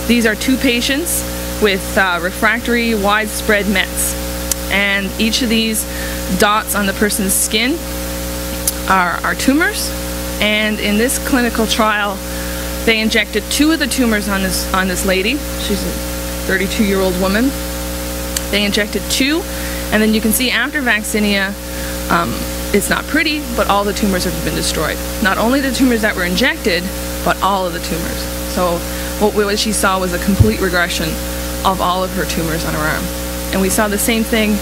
These are two patients with refractory widespread Mets, and each of these dots on the person's skin are tumors. And in this clinical trial, they injected two of the tumors on this lady. She's a 32-year-old woman. They injected two, and then you can see after vaccinia, it's not pretty, but all the tumors have been destroyed. Not only the tumors that were injected, but all of the tumors. So what she saw was a complete regression of all of her tumors on her arm. And we saw the same thing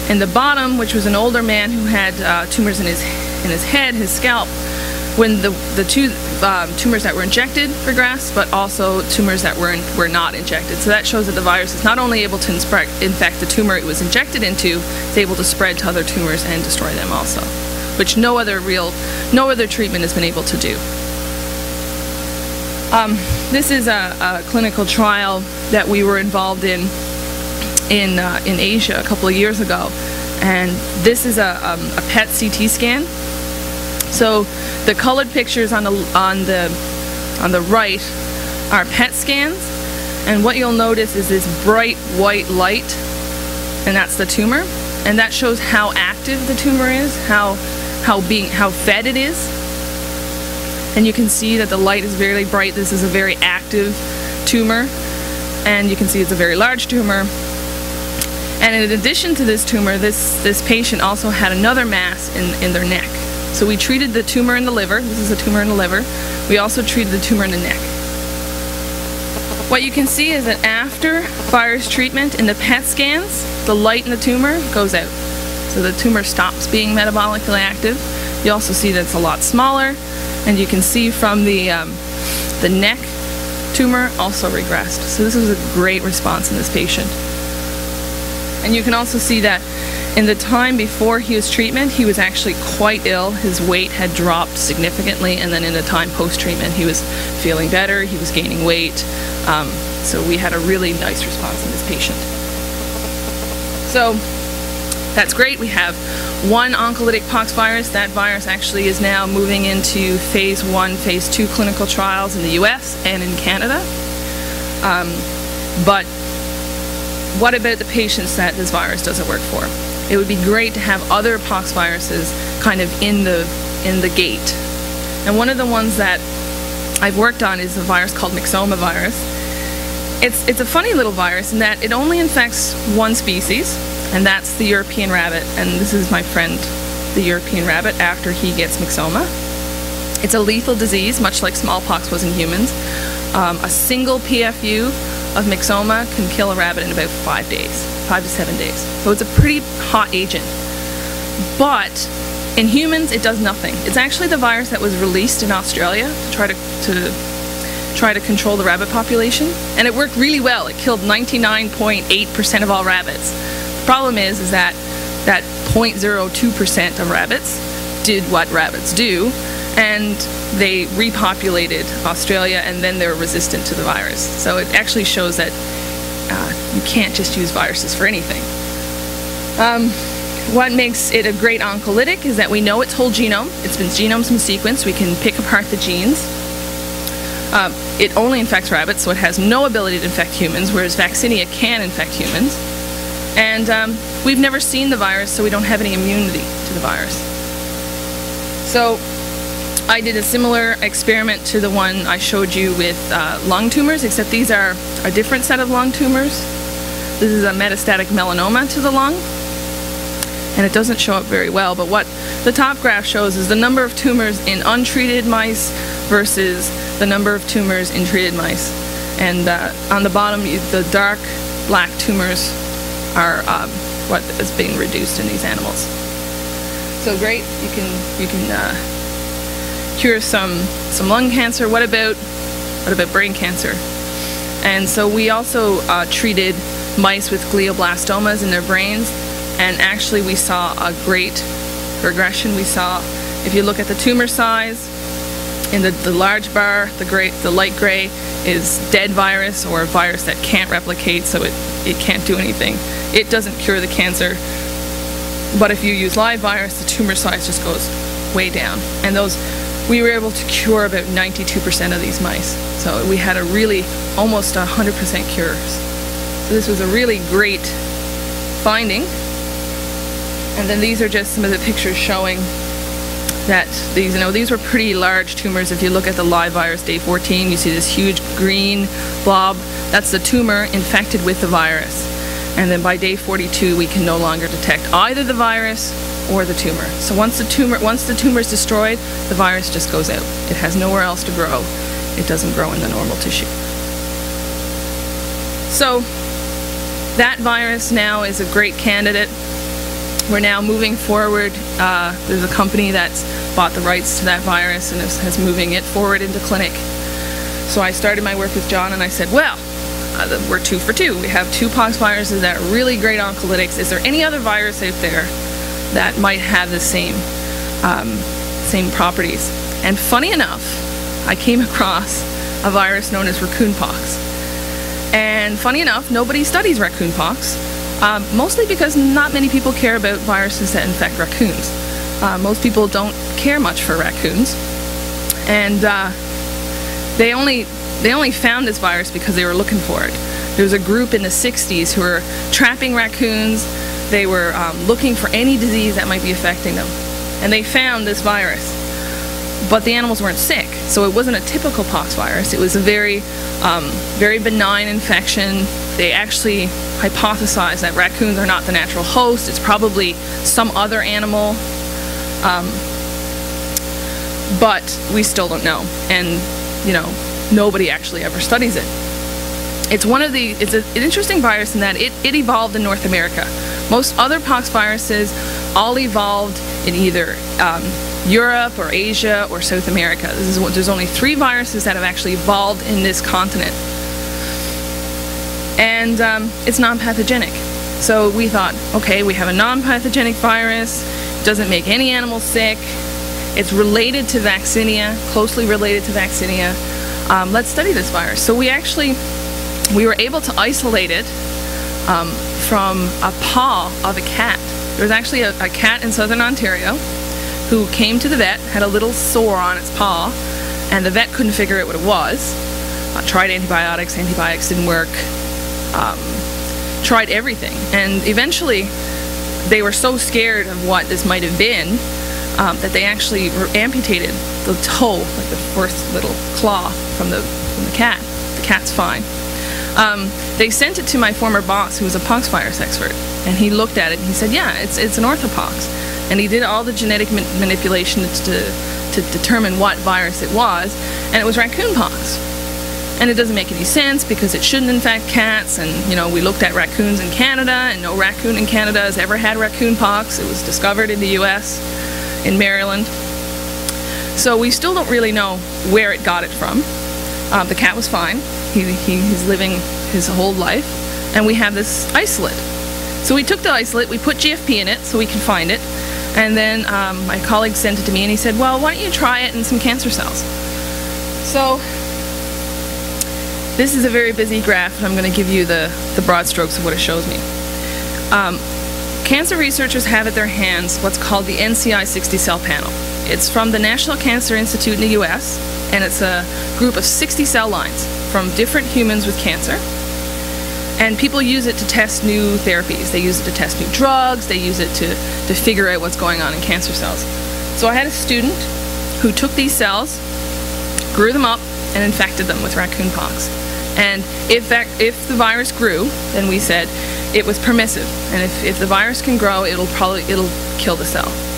in the bottom, which was an older man who had tumors in his head, his scalp, when the two tumors that were injected regressed, but also tumors that were not injected. So that shows that the virus is not only able to infect the tumor it was injected into, it's able to spread to other tumors and destroy them also, which no other treatment has been able to do. This is a clinical trial that we were involved in Asia a couple of years ago, and this is a PET CT scan. So the colored pictures on the right are PET scans, and what you'll notice is this bright white light, and that's the tumor, and that shows how active the tumor is, how fed it is. And you can see that the light is very bright. This is a very active tumor, and you can see it's a very large tumor. And in addition to this tumor, this patient also had another mass in their neck. So we treated the tumor in the liver. This is a tumor in the liver. We also treated the tumor in the neck. What you can see is that after virus treatment in the PET scans, the light in the tumor goes out. So the tumor stops being metabolically active. You also see that it's a lot smaller, and you can see from the neck tumor also regressed. So this was a great response in this patient. And you can also see that in the time before his treatment, he was actually quite ill. His weight had dropped significantly, and then in the time post-treatment, he was feeling better, he was gaining weight. So we had a really nice response in this patient. So that's great. We have one oncolytic pox virus. That virus actually is now moving into phase 1, phase 2 clinical trials in the US and in Canada. But what about the patients that this virus doesn't work for? It would be great to have other pox viruses kind of in the gate. And one of the ones that I've worked on is a virus called myxoma virus. It's a funny little virus in that it only infects one species, and that's the European rabbit. And this is my friend, the European rabbit, after he gets myxoma. It's a lethal disease, much like smallpox was in humans. A single PFU of myxoma can kill a rabbit in about 5 days, 5 to 7 days. So it's a pretty hot agent. But in humans, it does nothing. It's actually the virus that was released in Australia to try to control the rabbit population, and it worked really well. It killed 99.8% of all rabbits. The problem is that 0.02% of rabbits did what rabbits do, and they repopulated Australia, and then they were resistant to the virus. So it actually shows that you can't just use viruses for anything. What makes it a great oncolytic is that we know its whole genome. It's been genomes and sequenced. We can pick apart the genes. It only infects rabbits, so it has no ability to infect humans, whereas vaccinia can infect humans. And we've never seen the virus, so we don't have any immunity to the virus. So I did a similar experiment to the one I showed you with lung tumors, except these are a different set of lung tumors. This is a metastatic melanoma to the lung, and it doesn't show up very well, but what the top graph shows is the number of tumors in untreated mice versus the number of tumors in treated mice. And on the bottom, the dark black tumors are what is being reduced in these animals. So great, you can cure some lung cancer. What about brain cancer? And so we also treated mice with glioblastomas in their brains, and actually we saw a great regression. We saw, if you look at the tumor size, in the large bar, the light gray is dead virus, or a virus that can't replicate, so it can't do anything. It doesn't cure the cancer. But if you use live virus, the tumor size just goes way down. And those we were able to cure about 92% of these mice. So we had a really almost 100% cure. So this was a really great finding. And then these are just some of the pictures showing that these were pretty large tumors. If you look at the live virus day 14, you see this huge green blob. That's the tumor infected with the virus. And then by day 42, we can no longer detect either the virus or the tumor. So once the tumor is destroyed, the virus just goes out. It has nowhere else to grow. It doesn't grow in the normal tissue. So that virus now is a great candidate. We're now moving forward. There's a company that's bought the rights to that virus and is moving it forward into clinic. So I started my work with John and I said, well, we're 2 for 2. We have 2 pox viruses that are really great oncolytics. Is there any other virus out there that might have the same properties? And funny enough, I came across a virus known as raccoon pox. And funny enough, nobody studies raccoon pox, mostly because not many people care about viruses that infect raccoons. Most people don't care much for raccoons, and they only found this virus because they were looking for it. There was a group in the 60s who were trapping raccoons. They were looking for any disease that might be affecting them, and they found this virus. But the animals weren't sick, so it wasn't a typical pox virus. It was a very benign infection. They actually hypothesized that raccoons are not the natural host. It's probably some other animal, but we still don't know. And nobody actually ever studies it. It's an interesting virus in that it evolved in North America. Most other pox viruses all evolved in either Europe or Asia or South America. There's only 3 viruses that have actually evolved in this continent. And it's non-pathogenic. So we thought, okay, we have a non-pathogenic virus, it doesn't make any animals sick, it's related to vaccinia, closely related to vaccinia. Let's study this virus. So we were able to isolate it from a paw of a cat. There was actually a cat in southern Ontario who came to the vet, had a little sore on its paw, and the vet couldn't figure out what it was. Tried antibiotics didn't work, tried everything, and eventually they were so scared of what this might have been that they actually amputated the toe, like the first little claw from the cat. The cat's fine. They sent it to my former boss, who was a pox virus expert, and he looked at it and he said, yeah, it's an orthopox. And he did all the genetic manipulation to determine what virus it was, and it was raccoon pox. And it doesn't make any sense because it shouldn't infect cats, and we looked at raccoons in Canada, and no raccoon in Canada has ever had raccoon pox. It was discovered in the US, in Maryland. So we still don't really know where it got it from. The cat was fine. He's living his whole life, and we have this isolate. So we took the isolate, we put GFP in it so we can find it, and then my colleague sent it to me and he said, well, why don't you try it in some cancer cells? So this is a very busy graph, and I'm going to give you the broad strokes of what it shows me. Cancer researchers have at their hands what's called the NCI 60-cell panel. It's from the National Cancer Institute in the US, and it's a group of 60 cell lines from different humans with cancer. And people use it to test new therapies. They use it to test new drugs. They use it to figure out what's going on in cancer cells. So I had a student who took these cells, grew them up, and infected them with raccoon pox. And if the virus grew, then we said it was permissive. And if the virus can grow, it'll kill the cell.